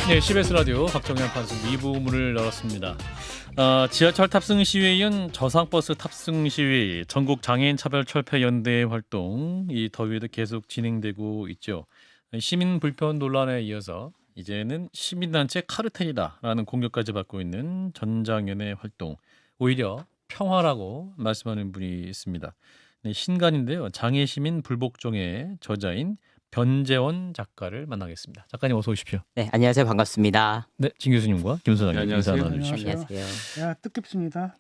네, CBS 라디오 박정현 판수 2부 문을 열었습니다. 지하철 탑승 시위에 이은 저상버스 탑승 시위, 전국 장애인 차별 철폐 연대 활동 이 더위에도 계속 진행되고 있죠. 시민 불편 논란에 이어서 이제는 시민단체 카르텔이다라는 공격까지 받고 있는 전장연의 활동, 오히려 평화라고 말씀하는 분이 있습니다. 네, 신간인데요. 장애시민 불복종의 저자인 변재원 작가를 만나겠습니다. 작가님 어서 오십시오. 네, 안녕하세요. 반갑습니다. 네, 진 교수님과 김 소장님 네, 인사 안녕하세요. 나누십시오. 안녕하세요. 야, 뜻깊습니다.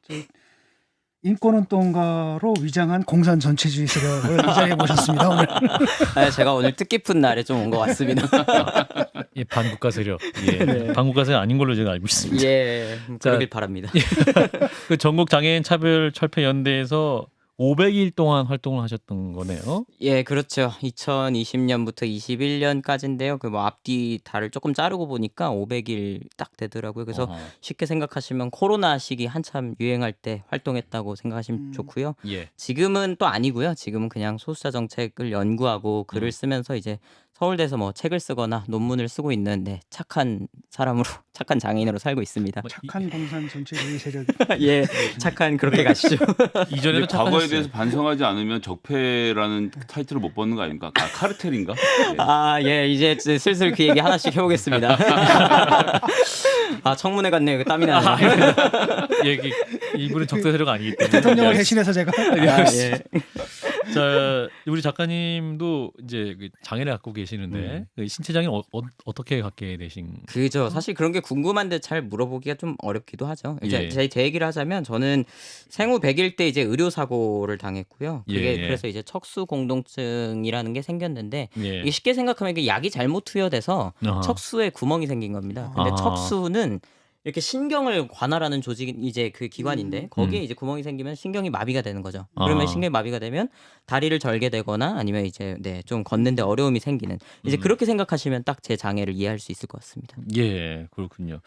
인권운동가로 위장한 공산 전체주의 세력을 이 자리에 모셨습니다. 오늘. 제가 오늘 뜻깊은 날에 좀 온 것 같습니다. 예, 반국가 세력. 예, 네. 반국가 세력 아닌 걸로 제가 알고 있습니다. 예, 그러길 바랍니다. 그 전국 장애인 차별 철폐 연대에서 500일 동안 활동을 하셨던 거네요. 예, 그렇죠. 2020년부터 21년까지인데요. 그 뭐 앞뒤 달을 조금 자르고 보니까 500일 딱 되더라고요. 그래서 어허. 쉽게 생각하시면 코로나 시기 한참 유행할 때 활동했다고 생각하시면 좋고요. 예. 지금은 또 아니고요. 지금은 그냥 소수자 정책을 연구하고 글을 쓰면서 이제 서울대에서 뭐 책을 쓰거나 논문을 쓰고 있는 착한 사람으로 착한 장애인으로 살고 있습니다. 착한 공산 전체주의 세력. 예, 착한 그렇게 가시죠. 이전에도 근데 과거에 착하셨어요. 대해서 반성하지 않으면 적폐라는 타이틀을 못 받는 거 아닙니까? 카르텔인가? 네. 이제 슬슬 그 얘기 하나씩 해보겠습니다. 청문회 갔네요. 이거 땀이 나네요. 예, 이분은 적대 세력 아니기 때문에. 대통령을 대신해서 제가 예. 자, 우리 작가님도 이제 그 장애를 갖고 계시는데 그 신체 장애는 어떻게 갖게 되신? 그죠. 사실 그런 게 궁금한데 잘 물어보기가 좀 어렵기도 하죠. 이제 예. 제 얘기를 하자면 저는 생후 100일 때 이제 의료 사고를 당했고요. 그게 예. 그래서 이제 척수 공동증이라는 게 생겼는데 예. 이게 쉽게 생각하면 이게 약이 잘못 투여돼서 아하. 척수에 구멍이 생긴 겁니다. 근데 아. 척수는 이렇게 신경을 관할하는 조직 이제 그 기관인데 거기에 이제 구멍이 생기면 신경이 마비가 되는 거죠. 그러면 아. 신경이 마비가 되면 다리를 절게 되거나 아니면 이제 좀 걷는데 어려움이 생기는 이제 그렇게 생각하시면 딱 제 장애를 이해할 수 있을 것 같습니다. 예, 그렇군요.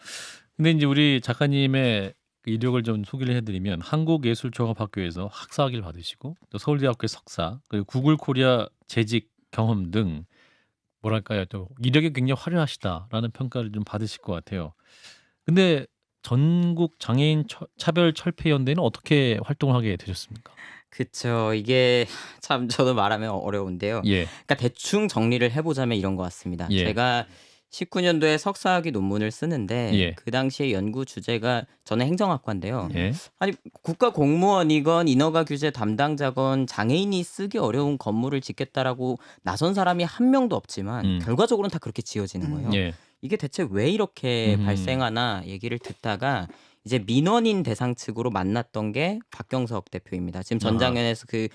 근데 이제 우리 작가님의 그 이력을 좀 소개를 해드리면 한국예술종합학교에서 학사학위를 받으시고 또 서울대학교 석사 그리고 구글 코리아 재직 경험 등 뭐랄까요 또 이력이 굉장히 화려하시다라는 평가를 좀 받으실 것 같아요. 근데 전국 장애인 차별 철폐 연대는 어떻게 활동을 하게 되셨습니까? 그쵸. 이게 참 저도 말하면 어려운데요. 예, 그러니까 대충 정리를 해보자면 이런 것 같습니다. 예. 제가 19년도에 석사학위 논문을 쓰는데 예. 그 당시에 연구 주제가 저는 행정학과인데요. 예, 아니 국가 공무원이건 인허가 규제 담당자건 장애인이 쓰기 어려운 건물을 짓겠다라고 나선 사람이 한 명도 없지만 결과적으로는 다 그렇게 지어지는 거예요. 예, 이게 대체 왜 이렇게 음. 발생하나 얘기를 듣다가 이제 민원인 대상 측으로 만났던 게 박경석 대표입니다. 지금 전장현에서 그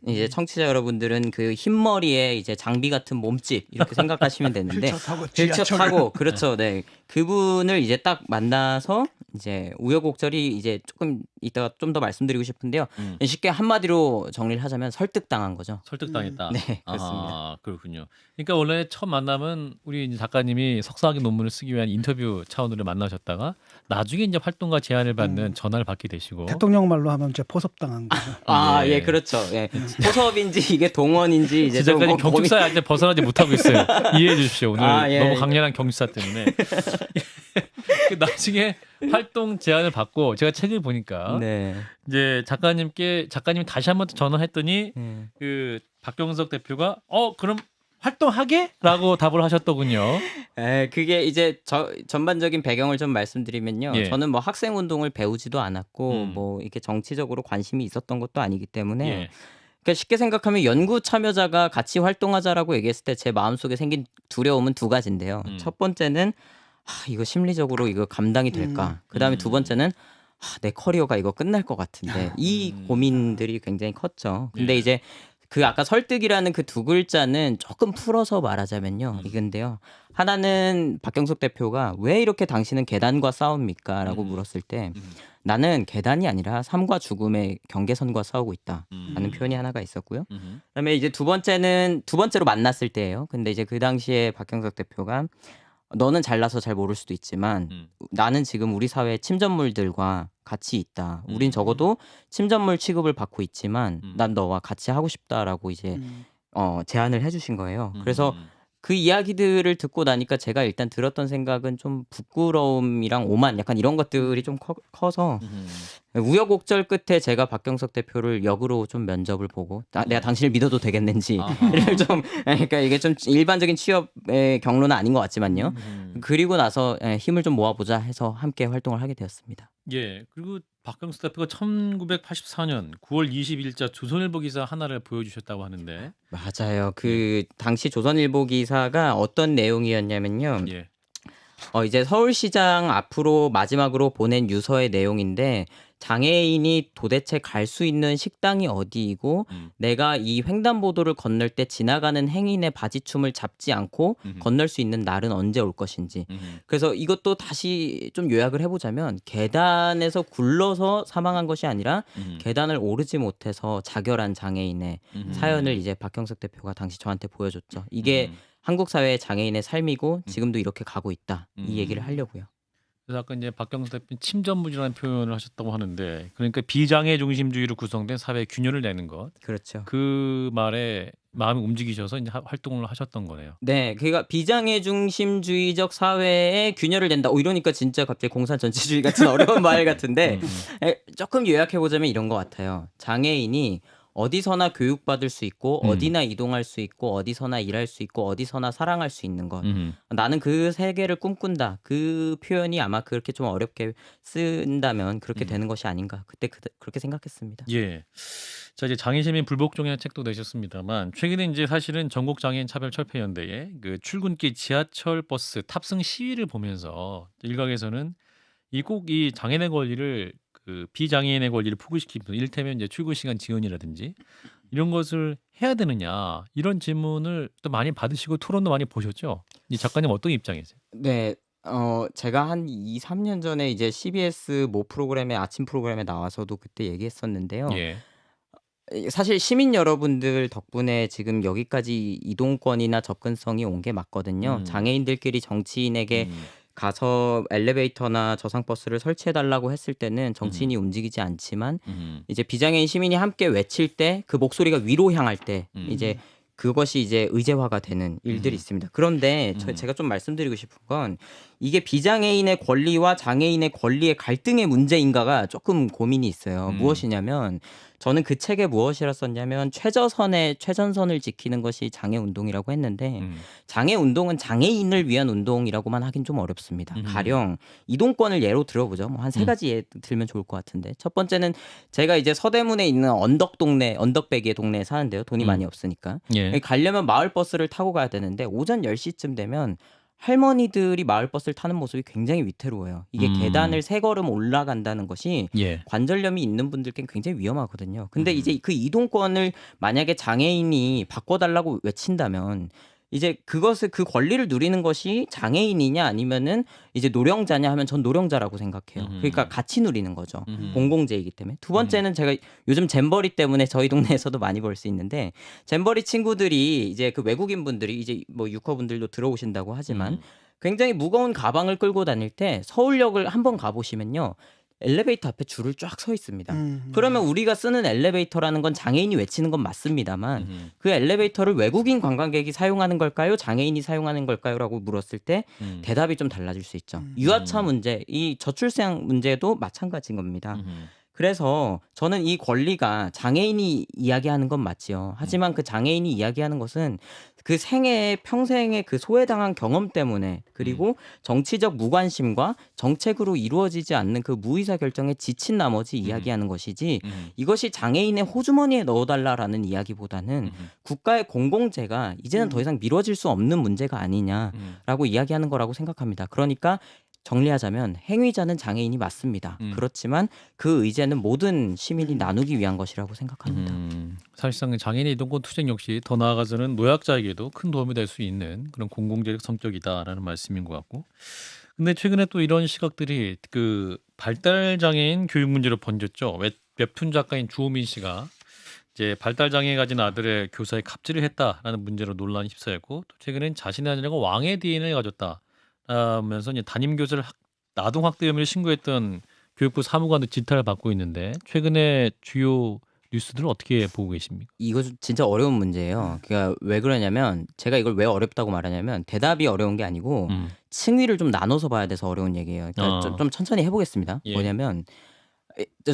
이제 청취자 여러분들은 그 흰머리에 이제 장비 같은 몸집 이렇게 생각하시면 되는데 휠체어 타고 휠체어 지하철을. 타고 그렇죠. 네. 그분을 이제 딱 만나서 이제 우여곡절이 이제 조금 이따가 좀 더 말씀드리고 싶은데요. 쉽게 한마디로 정리를 하자면 설득당한 거죠. 설득당했다. 네, 그렇습니다. 아, 그렇군요. 그러니까 원래 첫 만남은 우리 이제 작가님이 석사학위 논문을 쓰기 위한 인터뷰 차원으로 만나셨다가 나중에 이제 활동가 제안을 받는 전화를 받게 되시고 대통령 말로 하면 이제 포섭당한 거죠. 아, 예. 예, 그렇죠. 예. 포섭인지 이게 동원인지 이제 좀 작가님 경축사에 아직 벗어나지 못하고 있어요. 이해해 주십시오. 오늘 예. 너무 강렬한 경축사 때문에. 그 나중에 활동 제안을 받고 제가 책을 보니까 네. 이제 작가님 다시 한번 또 전화했더니 네. 그 박경석 대표가 그럼 활동하게?라고 답을 하셨더군요. 그게 이제 전반적인 배경을 좀 말씀드리면요. 예. 저는 뭐 학생 운동을 배우지도 않았고 뭐 이렇게 정치적으로 관심이 있었던 것도 아니기 때문에 예. 그러니까 쉽게 생각하면 연구 참여자가 같이 활동하자라고 얘기했을 때 제 마음속에 생긴 두려움은 두 가지인데요. 첫 번째는 이거 심리적으로 이거 감당이 될까? 그다음에 두 번째는 내 커리어가 이거 끝날 것 같은데 이 고민들이 굉장히 컸죠. 근데 예. 이제 그 아까 설득이라는 그 두 글자는 조금 풀어서 말하자면요. 이건데요. 하나는 박경석 대표가 왜 이렇게 당신은 계단과 싸웁니까? 라고 물었을 때 나는 계단이 아니라 삶과 죽음의 경계선과 싸우고 있다. 라는 표현이 하나가 있었고요. 그다음에 이제 두 번째로 만났을 때예요. 근데 이제 그 당시에 박경석 대표가 너는 잘나서 잘 모를 수도 있지만 나는 지금 우리 사회 침전물들과 같이 있다. 우린 적어도 침전물 취급을 받고 있지만 난 너와 같이 하고 싶다라고 이제 제안을 해주신 거예요. 그래서 그 이야기들을 듣고 나니까 제가 일단 들었던 생각은 좀 부끄러움이랑 오만 약간 이런 것들이 좀 커서 우여곡절 끝에 제가 박경석 대표를 역으로 좀 면접을 보고 내가 당신을 믿어도 되겠는지를 좀 그러니까 이게 좀 일반적인 취업의 경로는 아닌 것 같지만요. 그리고 나서 힘을 좀 모아보자 해서 함께 활동을 하게 되었습니다. 예. 그리고 박경수 대표가 1984년 9월 20일자 조선일보 기사 하나를 보여주셨다고 하는데. 맞아요. 그 당시 조선일보 기사가 어떤 내용이었냐면요. 예. 이제 서울시장 앞으로 마지막으로 보낸 유서의 내용인데 장애인이 도대체 갈 수 있는 식당이 어디이고 내가 이 횡단보도를 건널 때 지나가는 행인의 바지춤을 잡지 않고 건널 수 있는 날은 언제 올 것인지. 그래서 이것도 다시 좀 요약을 해보자면 계단에서 굴러서 사망한 것이 아니라 계단을 오르지 못해서 자결한 장애인의 사연을 이제 박경석 대표가 당시 저한테 보여줬죠. 이게 한국 사회의 장애인의 삶이고 지금도 이렇게 가고 있다. 이 얘기를 하려고요. 그래서 아까 이제 박경수 대표는 침전무지라는 표현을 하셨다고 하는데 그러니까 비장애 중심주의로 구성된 사회 균열을 내는 것. 그렇죠. 그 말에 마음이 움직이셔서 이제 활동을 하셨던 거네요. 네, 그러니까 비장애 중심주의적 사회에 균열을 낸다. 이러니까 진짜 갑자기 공산 전체주의 같은 어려운 말 같은데 조금 요약해 보자면 이런 것 같아요. 장애인이 어디서나 교육받을 수 있고 어디나 이동할 수 있고 어디서나 일할 수 있고 어디서나 사랑할 수 있는 것. 나는 그 세계를 꿈꾼다. 그 표현이 아마 그렇게 좀 어렵게 쓴다면 그렇게 되는 것이 아닌가. 그때 그렇게 생각했습니다. 예. 자 이제 장애시민 불복종이라는 책도 내셨습니다만 최근에 이제 사실은 전국 장애인 차별철폐연대의 그 출근길 지하철 버스 탑승 시위를 보면서 일각에서는 이 장애인의 권리를 그 비장애인의 권리를 포기시키면서 이를테면 이제 출근 시간 지연이라든지 이런 것을 해야 되느냐 이런 질문을 또 많이 받으시고 토론도 많이 보셨죠? 이 작가님 어떤 입장이세요? 네. 제가 한 2, 3년 전에 이제 CBS 모 프로그램에 아침 프로그램에 나와서도 그때 얘기했었는데요. 예. 사실 시민 여러분들 덕분에 지금 여기까지 이동권이나 접근성이 온 게 맞거든요. 장애인들끼리 정치인에게 가서 엘리베이터나 저상버스를 설치해달라고 했을 때는 정치인이 움직이지 않지만 이제 비장애인 시민이 함께 외칠 때 그 목소리가 위로 향할 때 이제 그것이 이제 의제화가 되는 일들이 있습니다. 그런데 제가 좀 말씀드리고 싶은 건 이게 비장애인의 권리와 장애인의 권리의 갈등의 문제인가가 조금 고민이 있어요. 무엇이냐면 저는 그 책에 무엇이라 썼냐면 최전선을 지키는 것이 장애운동이라고 했는데 장애운동은 장애인을 위한 운동이라고만 하긴 좀 어렵습니다. 가령 이동권을 예로 들어보죠. 뭐 한 세 가지 예 들면 좋을 것 같은데 첫 번째는 제가 이제 서대문에 있는 언덕배기의 동네에 사는데요. 돈이 많이 없으니까. 예. 가려면 마을버스를 타고 가야 되는데 오전 10시쯤 되면 할머니들이 마을버스를 타는 모습이 굉장히 위태로워요. 이게 계단을 3걸음 올라간다는 것이 예. 관절염이 있는 분들께는 굉장히 위험하거든요. 근데 이제 그 이동권을 만약에 장애인이 바꿔달라고 외친다면 이제 그 권리를 누리는 것이 장애인이냐 아니면은 이제 노령자냐 하면 전 노령자라고 생각해요. 그러니까 같이 누리는 거죠. 공공재이기 때문에. 두 번째는 제가 요즘 잼버리 때문에 저희 동네에서도 많이 볼 수 있는데 잼버리 친구들이 이제 그 외국인 분들이 이제 뭐 유커분들도 들어오신다고 하지만 굉장히 무거운 가방을 끌고 다닐 때 서울역을 한번 가보시면요. 엘리베이터 앞에 줄을 쫙 서 있습니다. 그러면 우리가 쓰는 엘리베이터라는 건 장애인이 외치는 건 맞습니다만 그 엘리베이터를 외국인 관광객이 사용하는 걸까요? 장애인이 사용하는 걸까요? 라고 물었을 때 대답이 좀 달라질 수 있죠. 유아차 문제, 이 저출생 문제도 마찬가지인 겁니다. 그래서 저는 이 권리가 장애인이 이야기하는 건 맞지요. 하지만 그 장애인이 이야기하는 것은 그 평생의 그 소외당한 경험 때문에 그리고 정치적 무관심과 정책으로 이루어지지 않는 그 무의사 결정에 지친 나머지 이야기하는 것이지 이것이 장애인의 호주머니에 넣어달라라는 이야기보다는 국가의 공공재가 이제는 더 이상 미뤄질 수 없는 문제가 아니냐라고 이야기하는 거라고 생각합니다. 그러니까 정리하자면 행위자는 장애인이 맞습니다. 그렇지만 그 의제는 모든 시민이 나누기 위한 것이라고 생각합니다. 사실상 장애인의 이동권 투쟁 역시 더 나아가서는 노약자에게도 큰 도움이 될 수 있는 그런 공공재적 성격이다라는 말씀인 것 같고 근데 최근에 또 이런 시각들이 그 발달 장애인 교육 문제로 번졌죠. 웹툰 작가인 주호민 씨가 이제 발달 장애 가진 아들의 교사에 갑질을 했다라는 문제로 논란이 휩싸였고 또 최근엔 자신의 아들과 왕의 DNA를 가졌다. 면서 이제 담임 교사를 아동 학대 혐의를 신고했던 교육부 사무관도 질타를 받고 있는데 최근에 주요 뉴스들을 어떻게 보고 계십니까? 이거 진짜 어려운 문제예요. 그러니까 왜 그러냐면 제가 이걸 왜 어렵다고 말하냐면 대답이 어려운 게 아니고 층위를 좀 나눠서 봐야 돼서 어려운 얘기예요. 그러니까 좀 천천히 해보겠습니다. 예. 뭐냐면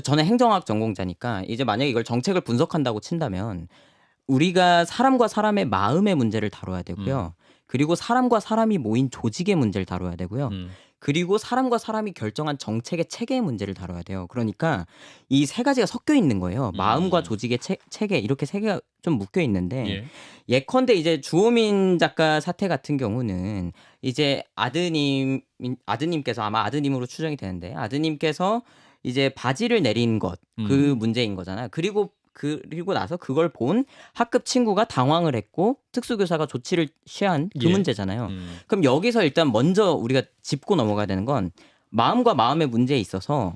저는 행정학 전공자니까 이제 만약에 이걸 정책을 분석한다고 친다면 우리가 사람과 사람의 마음의 문제를 다뤄야 되고요. 그리고 사람과 사람이 모인 조직의 문제를 다뤄야 되고요. 그리고 사람과 사람이 결정한 정책의 체계의 문제를 다뤄야 돼요. 그러니까 이 세 가지가 섞여 있는 거예요. 마음과 조직의 체계 이렇게 세 개가 좀 묶여 있는데 예. 예컨대 이제 주호민 작가 사태 같은 경우는 이제 아드님께서 아마 아드님으로 추정이 되는데 아드님께서 이제 바지를 내린 것 그 문제인 거잖아요. 그리고 나서 그걸 본 학급 친구가 당황을 했고 특수교사가 조치를 취한 그 예. 문제잖아요. 그럼 여기서 일단 먼저 우리가 짚고 넘어가야 되는 건 마음과 마음의 문제에 있어서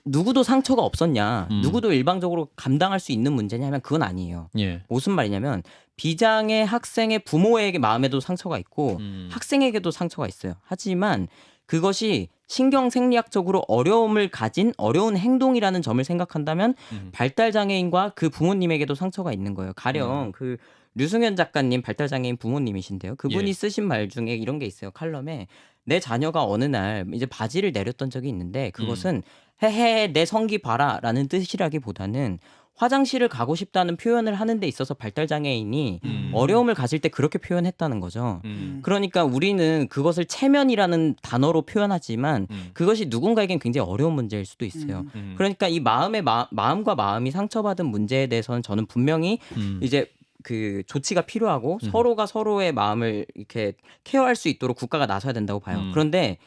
누구도 상처가 없었냐, 누구도 일방적으로 감당할 수 있는 문제냐면 그건 아니에요. 예. 무슨 말이냐면 비장의 학생의 부모에게 마음에도 상처가 있고 학생에게도 상처가 있어요. 하지만 그것이 신경생리학적으로 어려움을 가진 어려운 행동이라는 점을 생각한다면 발달장애인과 그 부모님에게도 상처가 있는 거예요. 가령 그 류승현 작가님 발달장애인 부모님이신데요. 그분이 예. 쓰신 말 중에 이런 게 있어요. 칼럼에 내 자녀가 어느 날 이제 바지를 내렸던 적이 있는데 그것은 헤헤 내 성기 봐라라는 뜻이라기보다는 화장실을 가고 싶다는 표현을 하는 데 있어서 발달장애인이 어려움을 가질 때 그렇게 표현했다는 거죠. 그러니까 우리는 그것을 체면이라는 단어로 표현하지만 그것이 누군가에겐 굉장히 어려운 문제일 수도 있어요. 그러니까 이 마음과 마음이 상처받은 문제에 대해서는 저는 분명히 이제 그 조치가 필요하고 서로가 서로의 마음을 이렇게 케어할 수 있도록 국가가 나서야 된다고 봐요. 그런데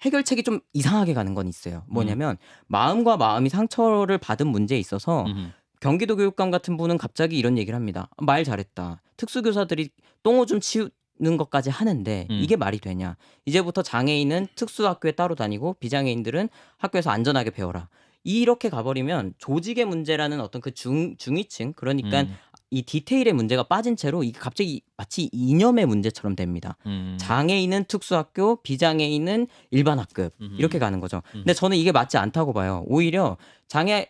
해결책이 좀 이상하게 가는 건 있어요. 뭐냐면 마음과 마음이 상처를 받은 문제에 있어서 경기도 교육감 같은 분은 갑자기 이런 얘기를 합니다. 말 잘했다. 특수교사들이 똥오줌 치우는 것까지 하는데 이게 말이 되냐. 이제부터 장애인은 특수학교에 따로 다니고 비장애인들은 학교에서 안전하게 배워라. 이렇게 가버리면 조직의 문제라는 어떤 그 중위층 그러니까 이 디테일의 문제가 빠진 채로 이게 갑자기 마치 이념의 문제처럼 됩니다. 장애인은 특수학교, 비장애인은 일반 학급 이렇게 가는 거죠. 근데 저는 이게 맞지 않다고 봐요. 오히려 장애를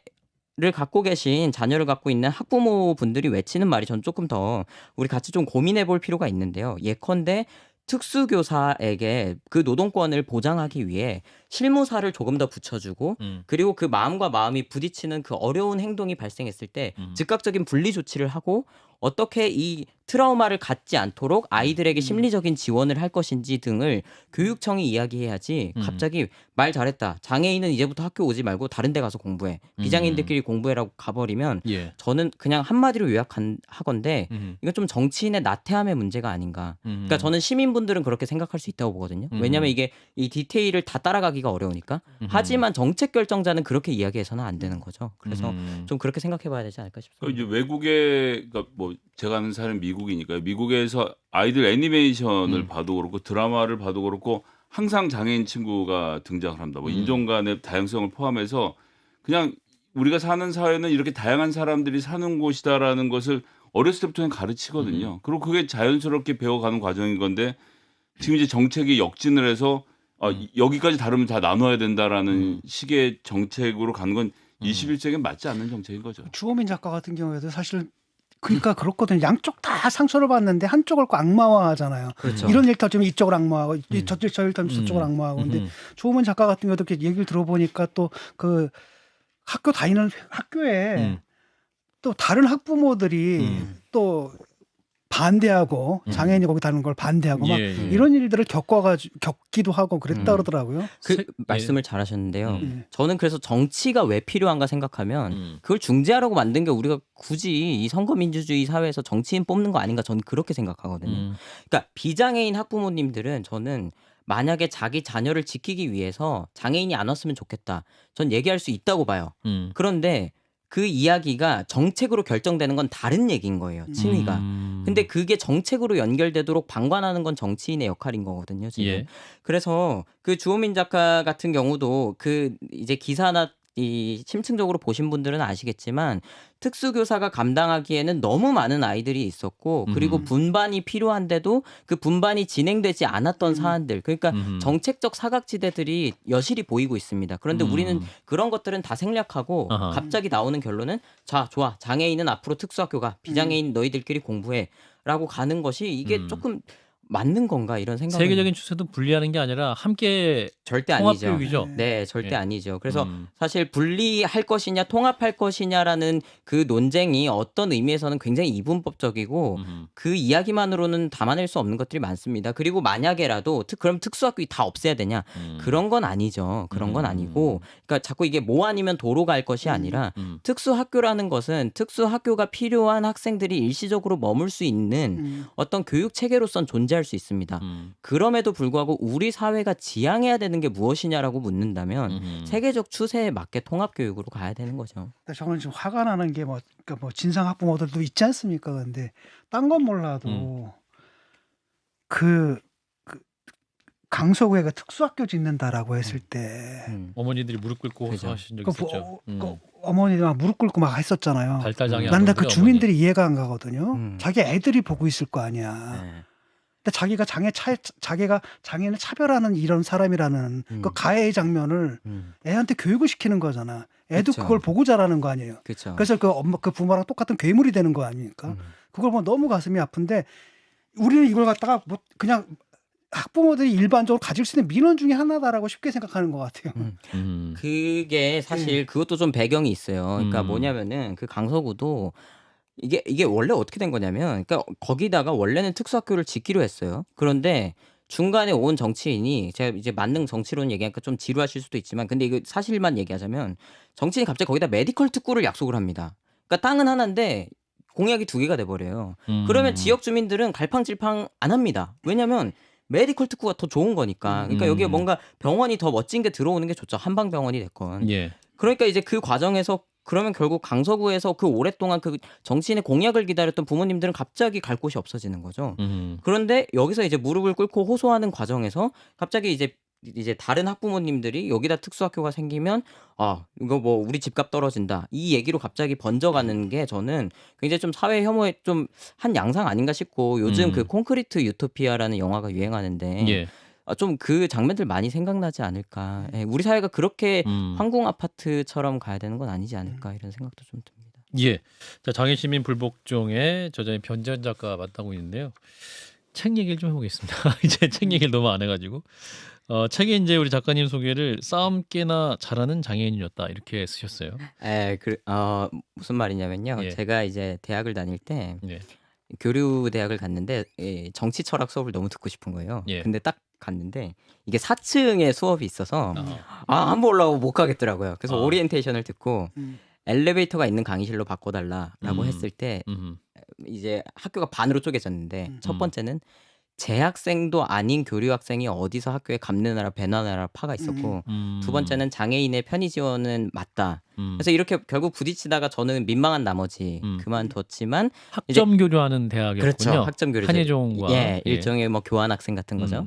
갖고 계신 자녀를 갖고 있는 학부모 분들이 외치는 말이 전 조금 더 우리 같이 좀 고민해 볼 필요가 있는데요. 예컨대 특수교사에게 그 노동권을 보장하기 위해 실무사를 조금 더 붙여주고 그리고 그 마음과 마음이 부딪히는 그 어려운 행동이 발생했을 때 즉각적인 분리 조치를 하고 어떻게 이 트라우마를 갖지 않도록 아이들에게 심리적인 지원을 할 것인지 등을 교육청이 이야기해야지 갑자기 말 잘했다. 장애인은 이제부터 학교 오지 말고 다른 데 가서 공부해. 비장애인들끼리 공부해라고 가버리면 예. 저는 그냥 한마디로 요약하건데 이건 좀 정치인의 나태함의 문제가 아닌가. 그러니까 저는 시민분들은 그렇게 생각할 수 있다고 보거든요. 왜냐하면 이게 이 디테일을 다 따라가기가 어려우니까. 하지만 정책 결정자는 그렇게 이야기해서는 안 되는 거죠. 그래서 좀 그렇게 생각해봐야 되지 않을까 싶습니다. 이제 외국에 그러니까 뭐 제가 아는 사람이 미국이니까요. 미국에서 아이들 애니메이션을 봐도 그렇고 드라마를 봐도 그렇고 항상 장애인 친구가 등장을 합니다. 뭐 인종 간의 다양성을 포함해서 그냥 우리가 사는 사회는 이렇게 다양한 사람들이 사는 곳이다라는 것을 어렸을 때부터 가르치거든요. 그리고 그게 자연스럽게 배워가는 과정인 건데 지금 이제 정책이 역진을 해서 여기까지 다르면 다 나눠야 된다라는 식의 정책으로 가는 건 21세기에 맞지 않는 정책인 거죠. 주호민 작가 같은 경우에도 사실 그러니까 그렇거든요. 양쪽 다 상처를 받는데 한쪽을 꼭 악마화하잖아요. 그렇죠. 이런 일터 좀 이쪽을 악마하고 저 일터 저쪽을 악마하고. 근데 주호민 작가 같은 경우도 이렇게 얘기를 들어보니까 또 그 학교 다니는 학교에 또 다른 학부모들이 또 반대하고 장애인이 거기 다니는 걸 반대하고 막 이런 일들을 겪기도 하고 그랬다 그러더라고요. 그 말씀을 잘하셨는데요. 저는 그래서 정치가 왜 필요한가 생각하면 그걸 중재하라고 만든 게 우리가 굳이 이 선거민주주의 사회에서 정치인 뽑는 거 아닌가 저는 그렇게 생각하거든요. 그러니까 비장애인 학부모님들은 저는 만약에 자기 자녀를 지키기 위해서 장애인이 안 왔으면 좋겠다. 전 얘기할 수 있다고 봐요. 그런데 그 이야기가 정책으로 결정되는 건 다른 얘기인 거예요. 층위가. 근데 그게 정책으로 연결되도록 방관하는 건 정치인의 역할인 거거든요. 지금. 예. 그래서 그 주호민 작가 같은 경우도 그 이제 기사나 이 심층적으로 보신 분들은 아시겠지만 특수교사가 감당하기에는 너무 많은 아이들이 있었고 그리고 분반이 필요한데도 그 분반이 진행되지 않았던 사안들 그러니까 정책적 사각지대들이 여실히 보이고 있습니다. 그런데 우리는 그런 것들은 다 생략하고 아하. 갑자기 나오는 결론은 자 좋아 장애인은 앞으로 특수학교가 비장애인 너희들끼리 공부해라고 가는 것이 이게 조금 맞는 건가 이런 생각이 세계적인 추세도 분리하는 게 아니라 함께 절대 통합 아니죠. 교육이죠. 네, 절대 예. 아니죠. 그래서 사실 분리할 것이냐 통합할 것이냐라는 그 논쟁이 어떤 의미에서는 굉장히 이분법적이고 그 이야기만으로는 담아낼 수 없는 것들이 많습니다. 그리고 만약에라도 그럼 특수학교 다 없애야 되냐? 그런 건 아니죠. 그런 건 아니고 그러니까 자꾸 이게 뭐 아니면 도로 갈 것이 아니라 특수학교라는 것은 특수학교가 필요한 학생들이 일시적으로 머물 수 있는 어떤 교육 체계로선 존재할 수 있습니다. 그럼에도 불구하고 우리 사회가 지향해야 되는 게 무엇이냐라고 묻는다면 세계적 추세에 맞게 통합 교육으로 가야 되는 거죠. 저는 좀 화가 나는 게 그러니까 진상 학부모들도 있지 않습니까? 근데 딴 건 몰라도 그 강서구에 특수학교 짓는다라고 했을 때 어머니들이 무릎 꿇고 그죠. 호소하신 적 그 있었죠. 어머니들 막 무릎 꿇고 막 했었잖아요. 발달장애. 난데 그 주민들이 이해가 안 가거든요. 음. 자기 애들이 보고 있을 거 아니야. 네. 근데 자기가 장애인을 차별하는 이런 사람이라는 그 가해의 장면을 애한테 교육을 시키는 거잖아. 애도 그쵸. 그걸 보고 자라는 거 아니에요. 그렇죠. 그래서 그 부모랑 똑같은 괴물이 되는 거 아닙니까? 그걸 보면 너무 가슴이 아픈데 우리는 이걸 갖다가 그냥 학부모들이 일반적으로 가질 수 있는 민원 중에 하나다라고 쉽게 생각하는 것 같아요. 그게 사실 그것도 좀 배경이 있어요. 그러니까 뭐냐면은 그 강서구도 이게 원래 어떻게 된 거냐면 그러니까 거기다가 원래는 특수학교를 짓기로 했어요. 그런데 중간에 온 정치인이 제가 이제 만능 정치론 얘기하니까 좀 지루하실 수도 있지만 근데 이거 사실만 얘기하자면 정치인이 갑자기 거기다 메디컬 특구를 약속을 합니다. 그러니까 땅은 하나인데 공약이 2개가 돼 버려요. 그러면 지역 주민들은 갈팡질팡 안 합니다. 왜냐면 메디컬 특구가 더 좋은 거니까. 그러니까 여기에 뭔가 병원이 더 멋진 게 들어오는 게 좋죠. 한방병원이 됐건. 예. 그러니까 이제 그 과정에서 그러면 결국 강서구에서 그 오랫동안 그 정치인의 공약을 기다렸던 부모님들은 갑자기 갈 곳이 없어지는 거죠. 그런데 여기서 이제 무릎을 꿇고 호소하는 과정에서 갑자기 이제 다른 학부모님들이 여기다 특수학교가 생기면 이거 뭐 우리 집값 떨어진다 이 얘기로 갑자기 번져가는 게 저는 굉장히 좀 사회 혐오의 좀 한 양상 아닌가 싶고 요즘 그 콘크리트 유토피아라는 영화가 유행하는데 예. 좀 그 장면들 많이 생각나지 않을까. 예, 우리 사회가 그렇게 황궁 아파트처럼 가야 되는 건 아니지 않을까 이런 생각도 좀 듭니다. 예. 자, 장애시민 불복종의 저자인 변재현 작가 맡고 있는데요. 책 얘기를 좀 해보겠습니다. 이제 책 얘기를 너무 안 해가지고 책에 이제 우리 작가님 소개를 싸움 깨나 잘하는 장애인이었다 이렇게 쓰셨어요. 무슨 말이냐면요. 예. 제가 이제 대학을 다닐 때 예. 교류 대학을 갔는데 정치 철학 수업을 너무 듣고 싶은 거예요. 예. 근데 딱 갔는데 이게 4층에 수업이 있어서 어. 한번 올라오고 못 가겠더라고요. 그래서 어. 오리엔테이션을 듣고 엘리베이터가 있는 강의실로 바꿔달라라고 음. 했을 때 음. 이제 학교가 반으로 쪼개졌는데 첫 번째는 재학생도 아닌 교류 학생이 어디서 학교에 감내나라 배나나라 파가 있었고 두 번째는 장애인의 편의 지원은 맞다. 그래서 이렇게 결국 부딪히다가 저는 민망한 나머지 그만뒀지만 학점 교류하는 대학이었군요. 그렇죠. 학점 교류 한예종과 일종의 뭐 교환 학생 같은 거죠.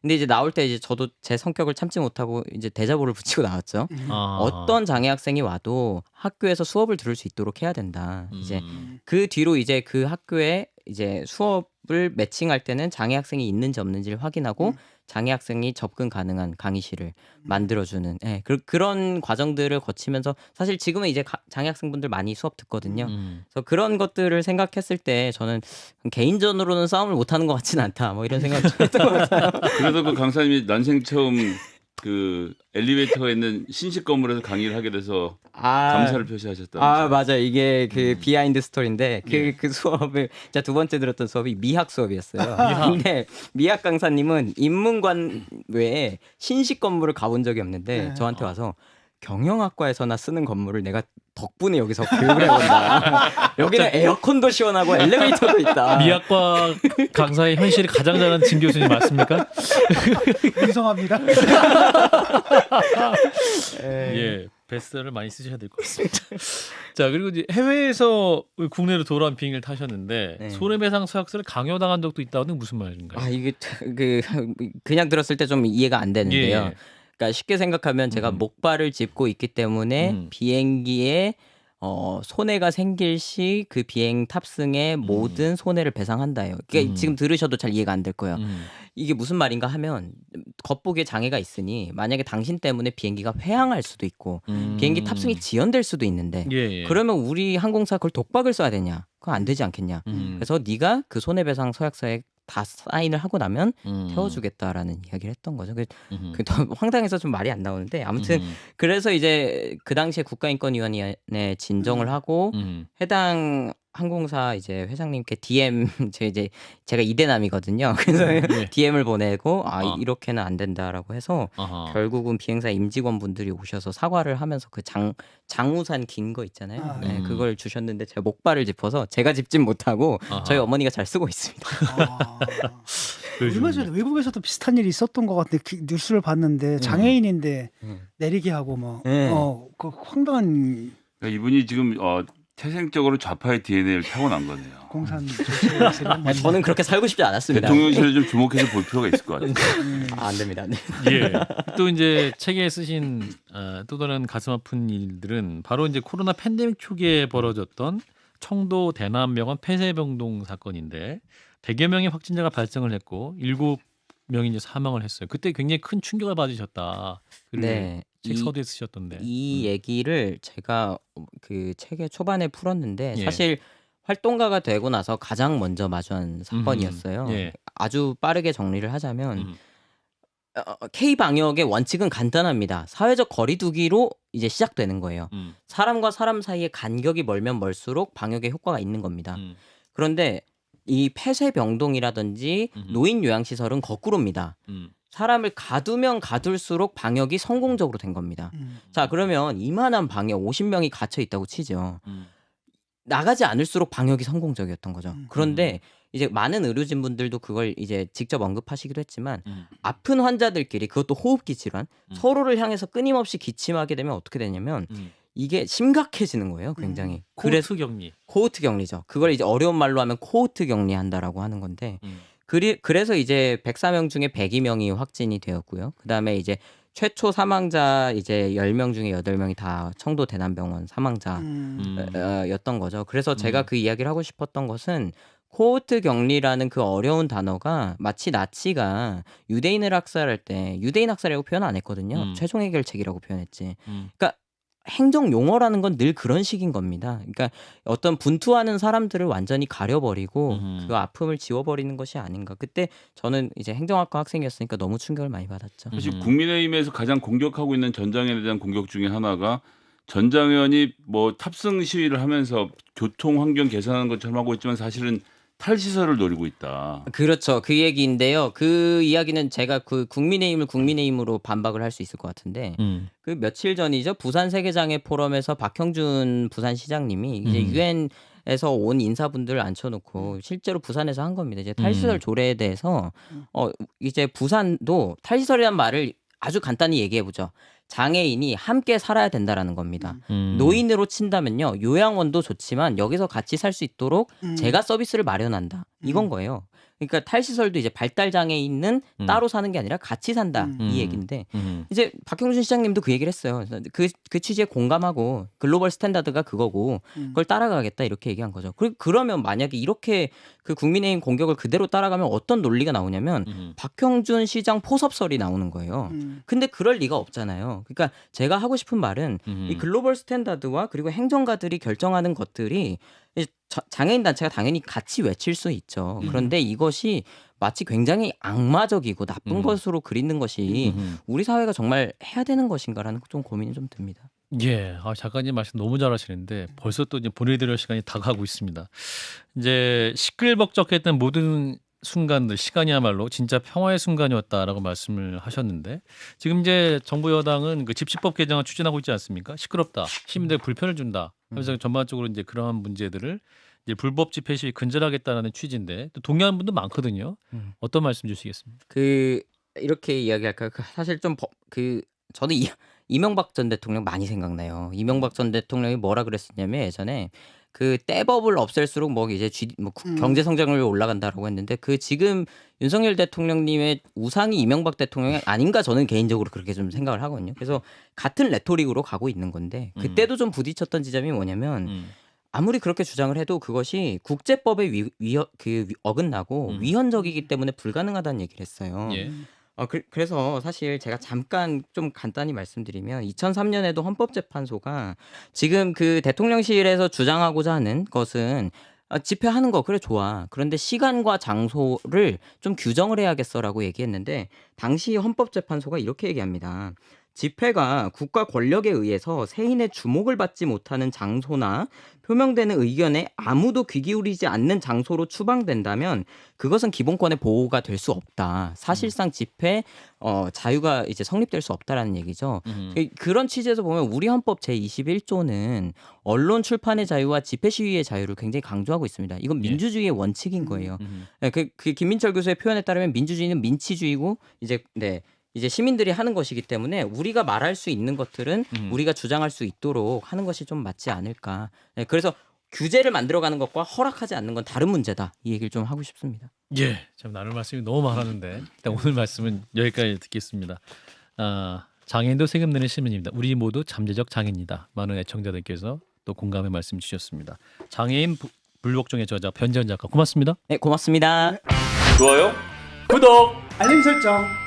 근데 이제 나올 때 이제 저도 제 성격을 참지 못하고 이제 대자보를 붙이고 나왔죠. 어떤 장애 학생이 와도 학교에서 수업을 들을 수 있도록 해야 된다. 이제 그 뒤로 이제 그 학교에 이제 수업을 매칭할 때는 장애 학생이 있는지 없는지를 확인하고 장애 학생이 접근 가능한 강의실을 만들어주는 그런 과정들을 거치면서 사실 지금은 이제 장애 학생분들 많이 수업 듣거든요. 그래서 그런 것들을 생각했을 때 저는 개인전으로는 싸움을 못하는 것 같지는 않다. 뭐 이런 생각이 들었던 것 같아요. 그래도 그 강사님이 난생 처음 그 엘리베이터가 있는 신식 건물에서 강의를 하게 돼서 감사를 표시하셨다. 맞아. 이게 그 비하인드 스토리인데 그 수업을 제가 두 번째 들었던 수업이 미학 수업이었어요. 근데 미학 강사님은 인문관 외에 신식 건물을 가본 적이 없는데 저한테 와서 경영학과에서나 쓰는 건물을 내가 덕분에 여기서 교육을 해본다. 여기는 에어컨도 시원하고 엘리베이터도 있다. 미학과 강사의 현실이 가장 잘하는 진 교수님 맞습니까? 인정합니다. 예, 베스트를 많이 쓰셔야 될 것 같습니다. 자, 그리고 이제 해외에서 국내로 돌아온 비행기를 타셨는데 손해배상 서약서를 강요당한 적도 있다는 무슨 말인가요? 이게 그냥 들었을 때 좀 이해가 안 되는데요. 예. 그러니까 쉽게 생각하면 제가 목발을 짚고 있기 때문에 비행기에 손해가 생길 시 그 비행 탑승의 모든 손해를 배상한다요. 그러니까 지금 들으셔도 잘 이해가 안 될 거예요. 이게 무슨 말인가 하면 겉보기에 장애가 있으니 만약에 당신 때문에 비행기가 회항할 수도 있고 비행기 탑승이 지연될 수도 있는데 예. 그러면 우리 항공사 그걸 독박을 써야 되냐? 그거 안 되지 않겠냐? 그래서 네가 그 손해배상 서약서에 다 사인을 하고 나면 태워주겠다라는 이야기를 했던 거죠. 그게 더 황당해서 좀 말이 안 나오는데 아무튼 그래서 이제 그 당시에 국가인권위원회에 진정을 하고 해당 항공사 이제 회장님께 DM 제가 이대남이거든요. 그래서 DM을 보내고 이렇게는 안 된다라고 해서 아하. 결국은 비행사 임직원분들이 오셔서 사과를 하면서 그 장우산 긴 거 있잖아요. 네, 그걸 주셨는데 제가 목발을 짚어서 제가 짚진 못하고 아하. 저희 어머니가 잘 쓰고 있습니다. 얼마 전에 외국에서도 비슷한 일이 있었던 것 같은데 뉴스를 봤는데 장애인인데 내리게 하고 뭐 그 황당한 그러니까 이분이 지금 태생적으로 좌파의 DNA를 타고난 거네요. 공산 저는 그렇게 살고 싶지 않았습니다. 대통령실을 좀 주목해서 볼 필요가 있을 것 같아요. 안 됩니다. 네. 예. 또 이제 책에 쓰신 또 다른 가슴 아픈 일들은 바로 이제 코로나 팬데믹 초기에 벌어졌던 청도 대남병원 폐쇄병동 사건인데 100여 명의 확진자가 발생을 했고 7명이 이제 사망을 했어요. 그때 굉장히 큰 충격을 받으셨다. 네. 책 서두에 쓰셨던데. 이 얘기를 제가 그 책의 초반에 풀었는데 예. 사실 활동가가 되고 나서 가장 먼저 마주한 사건이었어요. 예. 아주 빠르게 정리를 하자면 K 방역의 원칙은 간단합니다. 사회적 거리두기로 이제 시작되는 거예요. 사람과 사람 사이의 간격이 멀면 멀수록 방역에 효과가 있는 겁니다. 그런데 이 폐쇄병동이라든지 노인 요양시설은 거꾸로입니다. 사람을 가두면 가둘수록 방역이 성공적으로 된 겁니다. 자, 그러면 이만한 방에 50명이 갇혀 있다고 치죠. 나가지 않을수록 방역이 성공적이었던 거죠. 그런데 이제 많은 의료진분들도 그걸 이제 직접 언급하시기도 했지만 아픈 환자들끼리 그것도 호흡기 질환 서로를 향해서 끊임없이 기침하게 되면 어떻게 되냐면 이게 심각해지는 거예요, 굉장히. 코호트 격리. 코호트 격리죠. 그걸 이제 어려운 말로 하면 코호트 격리한다라고 하는 건데 그래서 이제 104명 중에 102명이 확진이 되었고요. 그다음에 이제 최초 사망자 이제 10명 중에 8명이 다 청도 대남병원 사망자였던 거죠. 그래서 제가 그 이야기를 하고 싶었던 것은 코호트 격리라는 그 어려운 단어가 마치 나치가 유대인을 학살할 때 유대인 학살이라고 표현 안 했거든요. 최종 해결책이라고 표현했지. 그러니까 행정 용어라는 건 늘 그런 식인 겁니다. 그러니까 어떤 분투하는 사람들을 완전히 가려버리고 그 아픔을 지워버리는 것이 아닌가. 그때 저는 이제 행정학과 학생이었으니까 너무 충격을 많이 받았죠. 사실 국민의힘에서 가장 공격하고 있는 전장현에 대한 공격 중에 하나가 전장현이 뭐 탑승 시위를 하면서 교통 환경 개선하는 것처럼 하고 있지만 사실은 탈시설을 노리고 있다. 그렇죠. 그 얘기인데요. 그 이야기는 제가 그 국민의힘을 국민의힘으로 반박을 할 수 있을 것 같은데 그 며칠 전이죠. 부산 세계장애 포럼에서 박형준 부산시장님이 이제 유엔에서 온 인사분들을 앉혀놓고 실제로 부산에서 한 겁니다. 이제 탈시설 조례에 대해서 이제 부산도 탈시설이란 말을 아주 간단히 얘기해 보죠. 장애인이 함께 살아야 된다라는 겁니다. 노인으로 친다면요. 요양원도 좋지만 여기서 같이 살 수 있도록 제가 서비스를 마련한다. 이건 거예요. 그러니까 탈시설도 이제 발달장애인은 따로 사는 게 아니라 같이 산다. 이 얘기인데 이제 박형준 시장님도 그 얘기를 했어요. 그 취지에 공감하고 글로벌 스탠다드가 그거고 그걸 따라가겠다 이렇게 얘기한 거죠. 그러면 만약에 이렇게 그 국민의힘 공격을 그대로 따라가면 어떤 논리가 나오냐면 박형준 시장 포섭설이 나오는 거예요. 근데 그럴 리가 없잖아요. 그러니까 제가 하고 싶은 말은 이 글로벌 스탠다드와 그리고 행정가들이 결정하는 것들이 장애인 단체가 당연히 같이 외칠 수 있죠. 그런데 이것이 마치 굉장히 악마적이고 나쁜 것으로 그리는 것이 우리 사회가 정말 해야 되는 것인가라는 좀 고민이 좀 듭니다. 예, 작가님 말씀 너무 잘하시는데 벌써 또 이제 보내드릴 시간이 다가가고 있습니다. 이제 시끌벅적했던 모든 순간들 시간이야말로 진짜 평화의 순간이었다라고 말씀을 하셨는데 지금 이제 정부 여당은 그 집시법 개정을 추진하고 있지 않습니까? 시끄럽다, 시민들 불편을 준다. 하면서 전반적으로 이제 그러한 문제들을 이제 불법 집회 시위 근절하겠다라는 취지인데 또 동의하는 분도 많거든요. 어떤 말씀 주시겠습니까? 이렇게 이야기할까요? 사실 좀 저는 이명박 전 대통령 많이 생각나요. 이명박 전 대통령이 뭐라 그랬었냐면 예전에 그 떼법을 없앨수록 뭐 이제 경제 성장률이 올라간다라고 했는데 그 지금 윤석열 대통령님의 우상이 이명박 대통령이 아닌가 저는 개인적으로 그렇게 좀 생각을 하거든요. 그래서 같은 레토릭으로 가고 있는 건데 그때도 좀 부딪혔던 지점이 뭐냐면 아무리 그렇게 주장을 해도 그것이 국제법에 어긋나고 위헌적이기 때문에 불가능하다는 얘기를 했어요. 예. 그래서 사실 제가 잠깐 좀 간단히 말씀드리면 2003년에도 헌법재판소가 지금 그 대통령실에서 주장하고자 하는 것은 집회하는 거 그래 좋아. 그런데 시간과 장소를 좀 규정을 해야겠어라고 얘기했는데 당시 헌법재판소가 이렇게 얘기합니다. 집회가 국가 권력에 의해서 세인의 주목을 받지 못하는 장소나 표명되는 의견에 아무도 귀 기울이지 않는 장소로 추방된다면 그것은 기본권의 보호가 될 수 없다. 사실상 집회 자유가 이제 성립될 수 없다라는 얘기죠. 그런 취지에서 보면 우리 헌법 제21조는 언론 출판의 자유와 집회 시위의 자유를 굉장히 강조하고 있습니다. 이건 민주주의의 원칙인 거예요. 그 김민철 교수의 표현에 따르면 민주주의는 민치주의고 이제 시민들이 하는 것이기 때문에 우리가 말할 수 있는 것들은 우리가 주장할 수 있도록 하는 것이 좀 맞지 않을까. 그래서 규제를 만들어가는 것과 허락하지 않는 건 다른 문제다. 이 얘기를 좀 하고 싶습니다. 예, 참 나눌 말씀이 너무 많았는데 일단 오늘 말씀은 여기까지 듣겠습니다. 장애인도 세금 내는 시민입니다. 우리 모두 잠재적 장애인이다. 많은 애청자들께서 또 공감의 말씀 주셨습니다. 장애인 불복종의 저자 변재현 작가 고맙습니다. 네, 고맙습니다. 좋아요. 구독. 알림 설정.